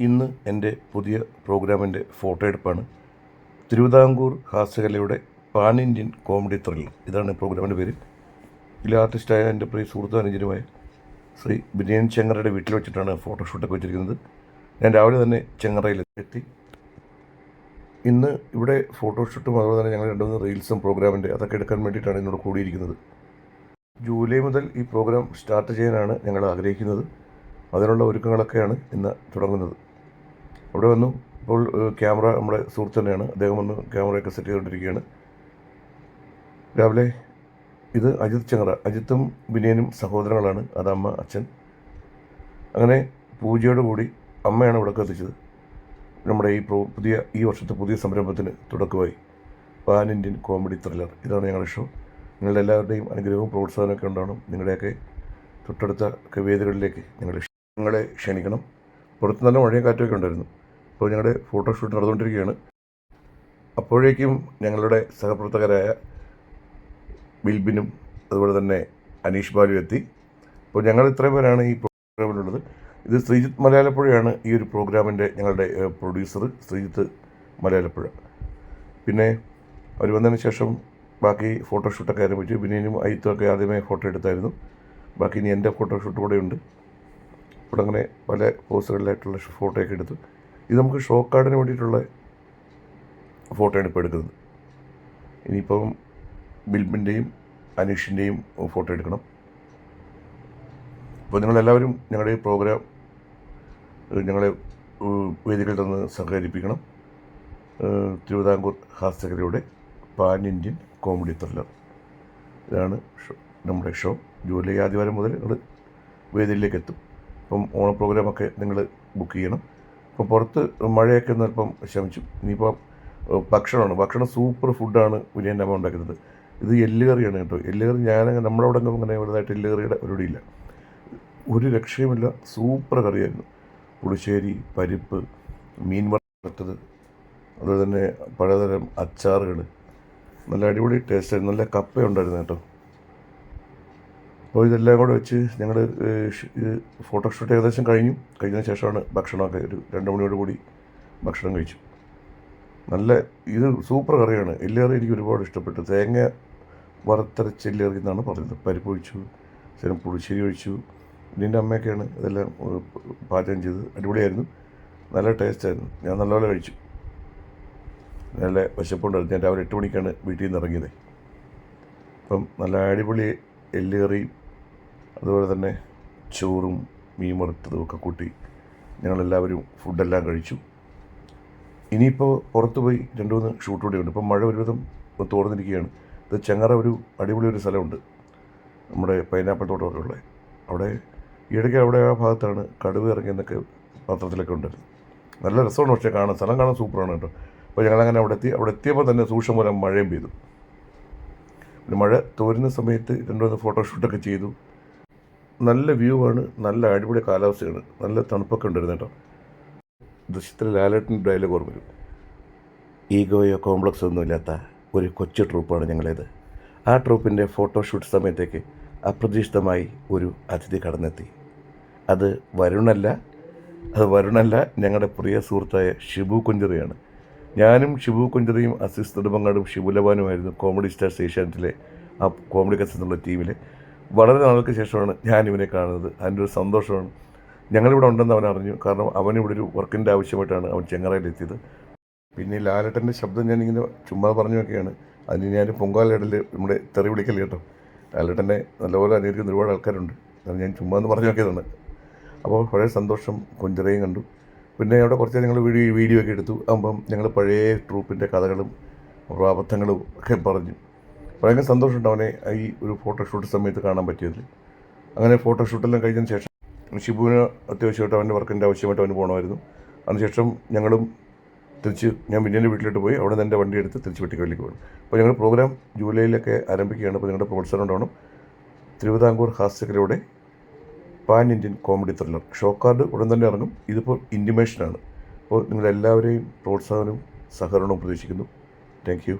ഇന്ന് എൻ്റെ പുതിയ പ്രോഗ്രാമിൻ്റെ ഫോട്ടോ എടുപ്പാണ്. തിരുവിതാംകൂർ ഹാസ്യകലയുടെ പാൻ ഇന്ത്യൻ കോമഡി ത്രില്ലർ, ഇതാണ് പ്രോഗ്രാമിൻ്റെ പേര്. ഇതിലെ ആർട്ടിസ്റ്റായ എൻ്റെ പ്രിയ സുഹൃത്തും അനുജനുമായ ശ്രീ ബിനിയൻ ചെങ്ങറയുടെ വീട്ടിൽ വെച്ചിട്ടാണ് ഫോട്ടോഷൂട്ടൊക്കെ വെച്ചിരിക്കുന്നത്. ഞാൻ രാവിലെ തന്നെ ചെങ്ങറയിൽ എത്തി. ഇന്ന് ഇവിടെ ഫോട്ടോഷൂട്ടും അതുപോലെ തന്നെ ഞങ്ങൾ 2-3 റീൽസും പ്രോഗ്രാമിൻ്റെ അതൊക്കെ എടുക്കാൻ വേണ്ടിയിട്ടാണ് എന്നോട് കൂടിയിരിക്കുന്നത്. ജൂലൈ മുതൽ ഈ പ്രോഗ്രാം സ്റ്റാർട്ട് ചെയ്യാനാണ് ഞങ്ങൾ ആഗ്രഹിക്കുന്നത്. അതിനുള്ള ഒരുക്കങ്ങളൊക്കെയാണ് ഇന്ന് തുടങ്ങുന്നത്. അവിടെ വന്നു ഇപ്പോൾ ക്യാമറ നമ്മുടെ സുഹൃത്ത് തന്നെയാണ്, അദ്ദേഹം വന്ന് ക്യാമറയൊക്കെ സെറ്റ് ചെയ്തുകൊണ്ടിരിക്കുകയാണ്. രാവിലെ ഇത് അജിത് ചെങ്ങറ, അജിത്തും ബിനിയനും സഹോദരങ്ങളാണ്, അത് അമ്മ അച്ഛൻ. അങ്ങനെ പൂജയോടുകൂടി അമ്മയാണ് ഇവിടെ എത്തിച്ചത്. നമ്മുടെ ഈ വർഷത്തെ പുതിയ സംരംഭത്തിന് തുടക്കമായി പാൻ ഇന്ത്യൻ കോമഡി ത്രില്ലർ, ഇതാണ് ഞങ്ങളുടെ ഷോ. നിങ്ങളുടെ എല്ലാവരുടെയും അനുഗ്രഹവും പ്രോത്സാഹനമൊക്കെ ഉണ്ടാവണം. നിങ്ങളുടെയൊക്കെ തൊട്ടടുത്ത വേദികളിലേക്ക് ഞങ്ങളെ ക്ഷണിക്കണം. പുറത്ത് നല്ല മഴയും കാറ്റുമൊക്കെ ഉണ്ടായിരുന്നു. അപ്പോൾ ഞങ്ങളുടെ ഫോട്ടോഷൂട്ട് നടന്നുകൊണ്ടിരിക്കുകയാണ്. അപ്പോഴേക്കും ഞങ്ങളുടെ സഹപ്രവർത്തകരായ ബിൽബിനും അതുപോലെ തന്നെ അനീഷ് ബാലു എത്തി. അപ്പോൾ ഞങ്ങൾ ഇത്രയും പേരാണ് ഈ പ്രോഗ്രാമിലുള്ളത്. ഇത് ശ്രീജിത്ത് മലയാലപ്പുഴയാണ് ഈ ഒരു പ്രോഗ്രാമിൻ്റെ ഞങ്ങളുടെ പ്രൊഡ്യൂസർ, ശ്രീജിത്ത് മലയാലപ്പുഴ. പിന്നെ അവർ വന്നതിന് ശേഷം ബാക്കി ഫോട്ടോഷൂട്ടൊക്കെ ആരംഭിച്ചു. ബിനിയനും അയിത്തുമൊക്കെ ആദ്യമേ ഫോട്ടോ എടുത്തായിരുന്നു. ബാക്കി ഇനി എൻ്റെ ഫോട്ടോഷൂട്ട് കൂടെ ഉണ്ട്. ഇവിടെ അങ്ങനെ പല പോസുകളിലായിട്ടുള്ള ഫോട്ടോയൊക്കെ എടുത്തു. ഇത് നമുക്ക് ഷോ കാർഡിന് വേണ്ടിയിട്ടുള്ള ഫോട്ടോയാണ് ഇപ്പോൾ എടുക്കുന്നത്. ഇനിയിപ്പം ബിൽബിൻ്റെയും അനീഷിൻ്റെയും ഫോട്ടോ എടുക്കണം. അപ്പോൾ നിങ്ങളെല്ലാവരും ഞങ്ങളുടെ ഈ പ്രോഗ്രാം ഞങ്ങളെ വേദികളിൽ നിന്ന് സഹകരിപ്പിക്കണം. തിരുവിതാംകൂർ ഹാസ്യകലയുടെ പാൻ ഇന്ത്യൻ കോമഡി ത്രില്ലർ, ഇതാണ് നമ്മുടെ ഷോ. ജൂലൈ ആദ്യവാരം മുതൽ നിങ്ങൾ വേദിയിലേക്ക് എത്തും. അപ്പം ഓണ പ്രോഗ്രാമൊക്കെ നിങ്ങൾ ബുക്ക് ചെയ്യണം. അപ്പം പുറത്ത് മഴയൊക്കെ ഒന്ന് അല്പം ശമിച്ചു. ഇനിയിപ്പം ഭക്ഷണം സൂപ്പർ ഫുഡാണ് വിനയൻ്റെ അമ്മ ഉണ്ടാക്കുന്നത്. ഇത് എല്ലുകറിയാണ് കേട്ടോ. എല്ലുകറി നമ്മുടെ അവിടെ ഒന്നും അങ്ങനെ വലുതായിട്ട് എല്ലുകറിയുടെ പരിപാടിയില്ല, ഒരു രക്ഷയുമില്ല. സൂപ്പർ കറിയായിരുന്നു. പുളിശ്ശേരി, പരിപ്പ്, മീൻ വറുത്തത്, അതുപോലെ തന്നെ പലതരം അച്ചാറുകൾ, നല്ല അടിപൊളി ടേസ്റ്റായിരുന്നു. നല്ല കപ്പയുണ്ടായിരുന്നു കേട്ടോ. അപ്പോൾ ഇതെല്ലാം കൂടെ വെച്ച് ഞങ്ങൾ ഫോട്ടോഷൂട്ട് ഏകദേശം കഴിഞ്ഞതിന് ശേഷമാണ് ഭക്ഷണമൊക്കെ ഒരു 2 മണിയോടുകൂടി ഭക്ഷണം കഴിച്ചു. ഇത് സൂപ്പർ കറിയാണ്. എല്ലുകറി എനിക്ക് ഒരുപാട് ഇഷ്ടപ്പെട്ടു. തേങ്ങ വറുത്തരച്ച എല്ലുകറി എന്നാണ് പറയുന്നത്. പരിപ്പ് ഒഴിച്ചു, ചില പുളിശ്ശേരി ഒഴിച്ചു. ഇതിൻ്റെ അമ്മയൊക്കെയാണ് ഇതെല്ലാം പാചകം ചെയ്തത്. അടിപൊളിയായിരുന്നു, നല്ല ടേസ്റ്റായിരുന്നു. ഞാൻ നല്ലപോലെ കഴിച്ചു. നല്ല വിശപ്പുണ്ടായിരുന്നു. ഞാൻ രാവിലെ 8 മണിക്കാണ് വീട്ടിൽ നിന്ന് ഇറങ്ങിയത്. അപ്പം നല്ല അടിപൊളി എല്ലുകറിയും അതുപോലെ തന്നെ ചോറും മീൻ വറുത്തതും ഒക്കെ കൂട്ടി ഞങ്ങളെല്ലാവരും ഫുഡെല്ലാം കഴിച്ചു. ഇനിയിപ്പോൾ പുറത്ത് പോയി 2-3 ഷൂട്ട് കൂടെ ഉണ്ട്. ഇപ്പം മഴ ഒരുവിധം തോർന്നിരിക്കുകയാണ്. ഇത് ചെങ്ങറ ഒരു അടിപൊളി ഒരു സ്ഥലമുണ്ട്, നമ്മുടെ പൈനാപ്പിൾ തോട്ടമൊക്കെ ഉള്ളത്. അവിടെ ഈയിടയ്ക്ക് അവിടെ ആ ഭാഗത്താണ് കടുവ ഇറങ്ങിയെന്നൊക്കെ പത്രത്തിലൊക്കെ ഉണ്ടായിരുന്നു. നല്ല രസമാണ്, പക്ഷേ സ്ഥലം കാണാൻ സൂപ്പറാണ് കേട്ടോ. അപ്പോൾ ഞങ്ങളങ്ങനെ അവിടെ എത്തിയപ്പോൾ തന്നെ സൂക്ഷ്മ മൂലം മഴയും പെയ്തു. പിന്നെ മഴ തോരുന്ന സമയത്ത് 2-3 ഫോട്ടോഷൂട്ടൊക്കെ ചെയ്തു. നല്ല വ്യൂ ആണ്, നല്ല അടിപൊളി കാലാവസ്ഥയാണ്, നല്ല തണുപ്പൊക്കെ ഉണ്ടായിരുന്നു കേട്ടോ. ദൃശ്യത്തിൽ ലാലേട്ടൻ്റെ ഡയലോഗ് ഓർമ്മ വരും. ഈഗോയോ കോംപ്ലക്സോ ഒന്നും ഇല്ലാത്ത ഒരു കൊച്ചു ട്രൂപ്പാണ് ഞങ്ങളേത്. ആ ട്രൂപ്പിൻ്റെ ഫോട്ടോഷൂട്ട് സമയത്തേക്ക് അപ്രതീക്ഷിതമായി ഒരു അതിഥി കടന്നെത്തി. അത് വരുണല്ല, ഞങ്ങളുടെ പ്രിയ സുഹൃത്തായ ഷിബു കുഞ്ചറിയാണ്. ഞാനും ഷിബു കുഞ്ചറിയും അസീസ് നെടുമങ്ങാടും ഷിബുലബാനുമായിരുന്നു കോമഡി സ്റ്റാർസ് ഏഷ്യാനെറ്റിലെ ആ കോമഡി കസ് എന്നുള്ള ടീമിൽ. വളരെ നാൾക്ക് ശേഷമാണ് ഞാനിവനെ കാണുന്നത്. അതിൻ്റെ ഒരു സന്തോഷമാണ്. ഞങ്ങളിവിടെ ഉണ്ടെന്ന് അവൻ അറിഞ്ഞു. കാരണം അവനിവിടെ ഒരു വർക്കിൻ്റെ ആവശ്യമായിട്ടാണ് അവൻ ചെങ്ങറയിലെത്തിയത്. പിന്നെ ലാലേട്ടൻ്റെ ശബ്ദം ഞാനിങ്ങനെ ചുമ്മാ പറഞ്ഞു നോക്കിയാണ്. അതിന് ഞാൻ പൊങ്കാലയിടൽ നമ്മുടെ തെറി വിളിക്കൽ കേട്ടോ. ലാലേട്ടനെ നല്ലപോലെ അനുകരിക്കുന്ന ഒരുപാട് ആൾക്കാരുണ്ട്. അത് ഞാൻ ചുമ്മാ എന്ന് പറഞ്ഞു നോക്കിയതാണ്. അപ്പോൾ വളരെ സന്തോഷം. കൊഞ്ചറയും കണ്ടു. പിന്നെ അവിടെ കുറച്ച് ഞങ്ങൾ വീഡിയോ ഒക്കെ എടുത്തു. ആകുമ്പം ഞങ്ങൾ പഴയ ട്രൂപ്പിൻ്റെ കഥകളും അബദ്ധങ്ങളും ഒക്കെ പറഞ്ഞു. ഭയങ്കര സന്തോഷമുണ്ട് അവനെ ഈ ഒരു ഫോട്ടോഷൂട്ട് സമയത്ത് കാണാൻ പറ്റിയതിൽ. അങ്ങനെ ഫോട്ടോഷൂട്ടെല്ലാം കഴിഞ്ഞതിന് ശേഷം ഷിബുവിന് അത്യാവശ്യമായിട്ട് അവൻ്റെ വർക്കിൻ്റെ ആവശ്യമായിട്ട് അവന് പോകണമായിരുന്നു. അതിനുശേഷം ഞാൻ ബിന്നിയൻ്റെ വീട്ടിലോട്ട് പോയി. അവിടെ നിന്ന് എൻ്റെ വണ്ടി എടുത്ത് തിരിച്ച് വെട്ടിക്കലിലേക്ക് പോകണം. അപ്പോൾ ഞങ്ങൾ പ്രോഗ്രാം ജൂലൈയിലൊക്കെ ആരംഭിക്കുകയാണ്. അപ്പോൾ നിങ്ങളുടെ പ്രോത്സാഹനം ഉണ്ടാവണം. തിരുവിതാംകൂർ ഹാസ്യകലയുടെ pan Indian comedy thriller show card ഉടൻ തന്നെ ഇറങ്ങും. ഇതിപ്പോൾ ഇൻറ്റിമേഷനാണ്. അപ്പോൾ നിങ്ങളെല്ലാവരെയും പ്രോത്സാഹനവും സഹകരണവും പ്രതീക്ഷിക്കുന്നു. Thank you.